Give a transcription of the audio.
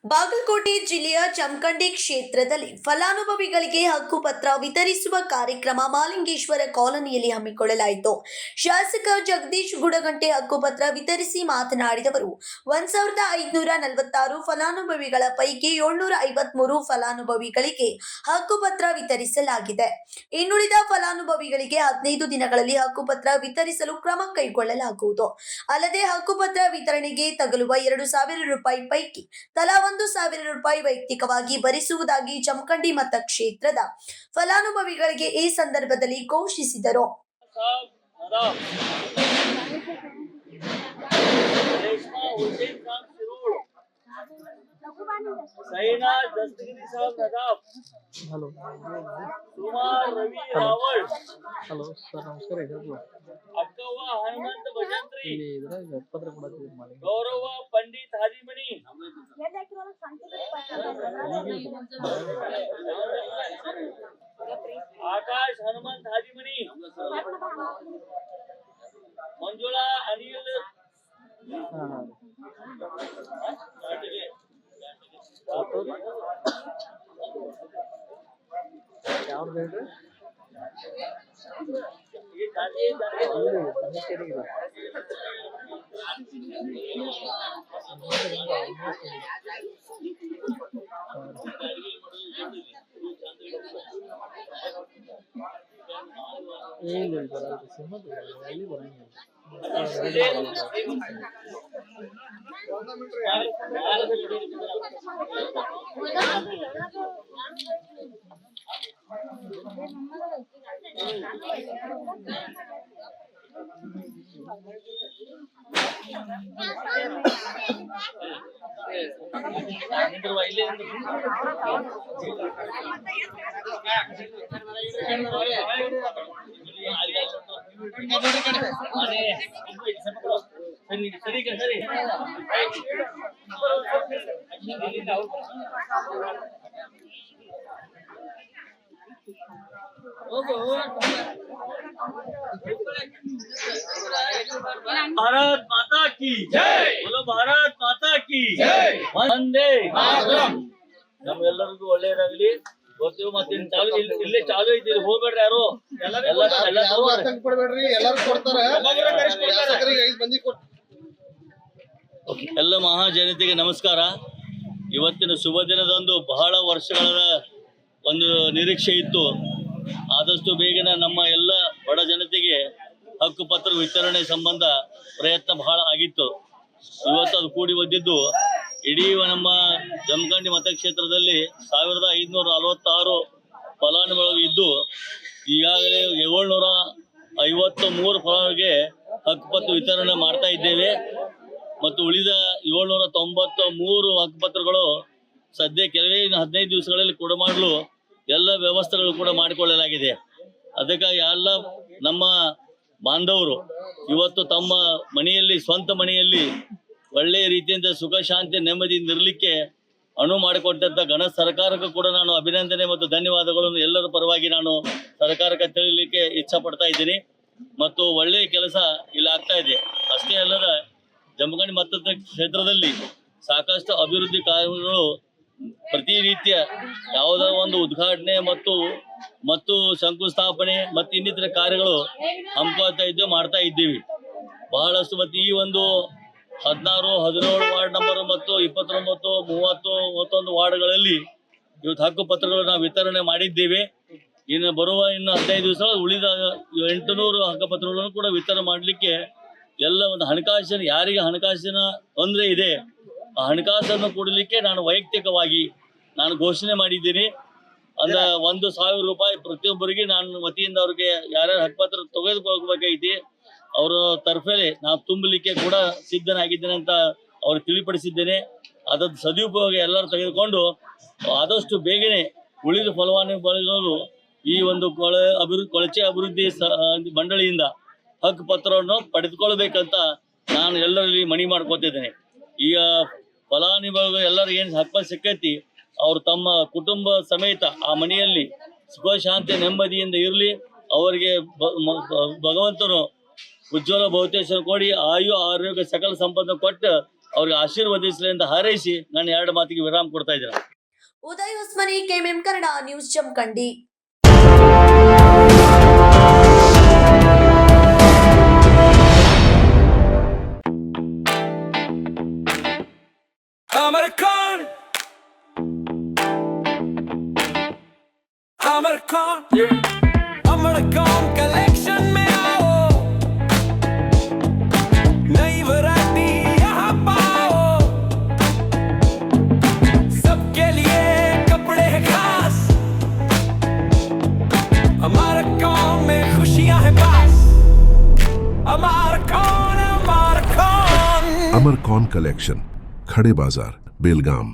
ಬಾಗಲಕೋಟೆ ಜಿಲ್ಲೆಯ ಜಮಖಂಡಿ ಕ್ಷೇತ್ರದಲ್ಲಿ ಫಲಾನುಭವಿಗಳಿಗೆ ಹಕ್ಕುಪತ್ರ ವಿತರಿಸುವ ಕಾರ್ಯಕ್ರಮ ಮಾಲಿಂಗೇಶ್ವರ ಕಾಲೋನಿಯಲ್ಲಿ ಹಮ್ಮಿಕೊಳ್ಳಲಾಯಿತು. ಶಾಸಕ ಜಗದೀಶ್ ಗುಡಗಂಟೆ ಹಕ್ಕುಪತ್ರ ವಿತರಿಸಿ ಮಾತನಾಡಿದವರು, 1546 ಫಲಾನುಭವಿಗಳ ಪೈಕಿ 753 ಫಲಾನುಭವಿಗಳಿಗೆ ಹಕ್ಕುಪತ್ರ ವಿತರಿಸಲಾಗಿದೆ. ಇನ್ನುಳಿದ ಫಲಾನುಭವಿಗಳಿಗೆ 15 ದಿನಗಳಲ್ಲಿ ಹಕ್ಕುಪತ್ರ ವಿತರಿಸಲು ಕ್ರಮ ಕೈಗೊಳ್ಳಲಾಗುವುದು. ಅಲ್ಲದೆ ಹಕ್ಕುಪತ್ರ ವಿತರಣೆಗೆ ತಗಲುವ 2,000 ರೂಪಾಯಿ ಪೈಕಿ ತಲಾ 1,000 ರೂಪಾಯಿ ವೈಯಕ್ತಿಕವಾಗಿ ಭರಿಸುವುದಾಗಿ ಜಮಖಂಡಿ ಮತಕ್ಷೇತ್ರದ ಫಲಾನುಭವಿಗಳಿಗೆ ಈ ಸಂದರ್ಭದಲ್ಲಿ ಘೋಷಿಸಿದರು. सैना दस्तगिरी साहब नदाब, hello Kumar Ravi Rawal, hello sir नमस्कार अक्कव्व हनुमंत भजंत्री, ಇಲ್ಲಿ ಪತ್ರ ಕೊಡೋದು ಮಾಡಿ गौरव पंडित हाजीमणि, आकाश हनुमंत हाजीमणि, मंजुळा अनिल ಯಾವ್ದು ಹೇಳ್ರಿ ಇಲ್ಲಿ ಬರಲ್ಲ ಸಿಂಹದ ಅಲ್ಲಿ ಬರಂಗಿಲ್ಲ भारत माता की जय, बोलो भारत माता की जय, वंदे मातरम. ನಮ್ಮೆಲ್ಲರಿಗೂ ಒಳ್ಳೆಯದಾಗಲಿ. ಗೊತ್ತಿರೋ ಮತ್ತೆ ಚಾಲು ಇಲ್ಲೇ ಚಾಲು ಐತಿ, ಹೋಗ್ಬೇಡ್ರಿ ಯಾರು, ಆತಂಕ ಪಡಬೇಡ್ರಿ, ಎಲ್ಲರೂ ಕೊಡ್ತಾರೆ. ಶಾಸಕರಿಗೆ 5 ಮಂದಿ ಎಲ್ಲ ಮಹಾಜನತೆಗೆ ನಮಸ್ಕಾರ. ಇವತ್ತಿನ ಶುಭ ದಿನದಂದು ಬಹಳ ವರ್ಷಗಳ ಒಂದು ನಿರೀಕ್ಷೆ ಇತ್ತು. ಆದಷ್ಟು ಬೇಗನೆ ನಮ್ಮ ಎಲ್ಲ ಬಡ ಜನತೆಗೆ ಹಕ್ಕುಪತ್ರ ವಿತರಣೆ ಸಂಬಂಧ ಪ್ರಯತ್ನ ಬಹಳ ಆಗಿತ್ತು. ಇವತ್ತು ಅದು ಕೂಡಿ ಬಂದಿದ್ದು ಇಡೀ ನಮ್ಮ ಜಮಖಂಡಿ ಮತಕ್ಷೇತ್ರದಲ್ಲಿ 1546 ಫಲಾನುಭವಿಗಳು ಇದ್ದು ಈಗಾಗಲೇ 753 ಫಲಾನುಭವಿಗೆ ಹಕ್ಕುಪತ್ರ ವಿತರಣೆ ಮಾಡ್ತಾ ಇದ್ದೇವೆ. ಮತ್ತು ಉಳಿದ 793 ಹಕ್ಕುಪತ್ರಗಳು ಸದ್ಯ ಕೆಲವೇ 15 ದಿವಸಗಳಲ್ಲಿ ಕೊಡಮಾಡಲು ಎಲ್ಲ ವ್ಯವಸ್ಥೆಗಳು ಕೂಡ ಮಾಡಿಕೊಳ್ಳಲಾಗಿದೆ. ಅದಕ್ಕಾಗಿ ಎಲ್ಲ ನಮ್ಮ ಬಾಂಧವರು ಇವತ್ತು ತಮ್ಮ ಮನೆಯಲ್ಲಿ, ಸ್ವಂತ ಮನೆಯಲ್ಲಿ ಒಳ್ಳೆಯ ರೀತಿಯಿಂದ ಸುಖ ಶಾಂತಿ ನೆಮ್ಮದಿಯಿಂದ ಇರಲಿಕ್ಕೆ ಅನುವು ಮಾಡಿಕೊಟ್ಟಂಥ ಗಣ ಸರ್ಕಾರಕ್ಕೂ ಕೂಡ ನಾನು ಅಭಿನಂದನೆ ಮತ್ತು ಧನ್ಯವಾದಗಳನ್ನು ಎಲ್ಲರ ಪರವಾಗಿ ನಾನು ಸರ್ಕಾರಕ್ಕೆ ತಿಳಿಯಲಿಕ್ಕೆ ಇಚ್ಛಪಡ್ತಾ ಇದ್ದೀನಿ. ಮತ್ತು ಒಳ್ಳೆಯ ಕೆಲಸ ಇಲ್ಲಿ ಆಗ್ತಾ ಇದೆ. ಅಷ್ಟೇ ಅಲ್ಲದ ಜಮಖಂಡಿ ಮತಕ್ಷೇತ್ರದಲ್ಲಿ ಸಾಕಷ್ಟು ಅಭಿವೃದ್ಧಿ ಕಾರ್ಯಗಳು ಪ್ರತಿನಿತ್ಯ ಯಾವುದೋ ಒಂದು ಉದ್ಘಾಟನೆ ಮತ್ತು ಶಂಕುಸ್ಥಾಪನೆ ಮತ್ತು ಇನ್ನಿತರ ಕಾರ್ಯಗಳು ಹಮ್ಮಿಕೊಳ್ತಾ ಇದ್ದೇವೆ, ಮಾಡ್ತಾ ಇದ್ದೀವಿ ಬಹಳಷ್ಟು. ಮತ್ತು ಈ ಒಂದು 16, 17 ವಾರ್ಡ್ ನಂಬರ್ ಮತ್ತು 29, 30, 31 ವಾರ್ಡ್ಗಳಲ್ಲಿ ಇವತ್ತು ಹಕ್ಕುಪತ್ರಗಳು ನಾವು ವಿತರಣೆ ಮಾಡಿದ್ದೇವೆ. ಇನ್ನು 15 ದಿವಸ ಉಳಿದ 800 ಹಕ್ಕುಪತ್ರಗಳನ್ನು ಕೂಡ ವಿತರಣೆ ಮಾಡಲಿಕ್ಕೆ ಎಲ್ಲ ಒಂದು ಹಣಕಾಸಿನ, ಯಾರಿಗೆ ಹಣಕಾಸಿನ ತೊಂದರೆ ಇದೆ ಆ ಹಣಕಾಸನ್ನು ಕೊಡಲಿಕ್ಕೆ ನಾನು ವೈಯಕ್ತಿಕವಾಗಿ ಘೋಷಣೆ ಮಾಡಿದ್ದೀನಿ. ಅಂದ್ರೆ 1,000 ರೂಪಾಯಿ ಪ್ರತಿಯೊಬ್ಬರಿಗೆ ನಾನು ವತಿಯಿಂದ ಅವ್ರಿಗೆ ಯಾರ್ಯಾರು ಹಕ್ಕುಪತ್ರ ತೆಗೆದುಕೊಳ್ಬೇಕೈತಿ ಅವರ ತರಫೇಲೆ ನಾವು ತುಂಬಲಿಕ್ಕೆ ಕೂಡ ಸಿದ್ಧನಾಗಿದ್ದೇನೆ ಅಂತ ಅವ್ರಿಗೆ ತಿಳಿಪಡಿಸಿದ್ದೇನೆ. ಅದರ ಸದುಪಯೋಗ ಎಲ್ಲರೂ ತೆಗೆದುಕೊಂಡು ಆದಷ್ಟು ಬೇಗನೆ ಉಳಿದ ಫಲಾನುಭವಿಗಳು ಈ ಒಂದು ಕೊಳಚೆ ಅಭಿವೃದ್ಧಿ ಮಂಡಳಿಯಿಂದ ಹಕ್ಕುಪತ್ರವನ್ನು ಪಡೆದುಕೊಳ್ಬೇಕಂತ ನಾನು ಎಲ್ಲರಲ್ಲಿ ಮನವಿ ಮಾಡ್ಕೊತಿದ್ದೇನೆ. ಈಗ ಫಲಾನುಭವಿಗಳು ಎಲ್ಲರೂ ಏನು ಹಕ್ಕು ಸಿಕ್ಕೈತಿ ಅವರು ತಮ್ಮ ಕುಟುಂಬ ಸಮೇತ ಆ ಮನೆಯಲ್ಲಿ ಸುಖ ಶಾಂತಿ ನೆಮ್ಮದಿಯಿಂದ ಇರಲಿ. ಅವರಿಗೆ ಭಗವಂತನು ಉಜ್ವಲ ಭವಿಷ್ಯ ಕೊಡಿ, ಆಯು ಆರೋಗ್ಯ ಸಕಲ ಸಂಪತ್ತು ಕೊಟ್ಟು ಅವ್ರಿಗೆ ಆಶೀರ್ವದಿಸಲಿ ಅಂತ ಹಾರೈಸಿ ನಾನು 2 ಮಾತಿಗೆ ವಿರಾಮ ಕೊಡ್ತಾ ಇದ್ದೀನಿ. Uday Usmani, KMM Kannada news, Jamakhandi. अमरकॉन कलेक्शन में आओ, नई वैरायटी यहाँ पाओ, सबके लिए कपड़े हैं खास, अमरकॉन में खुशियाँ हैं पास, अमरकॉन। अमरकॉन कलेक्शन, खड़े बाजार, बेलगाम।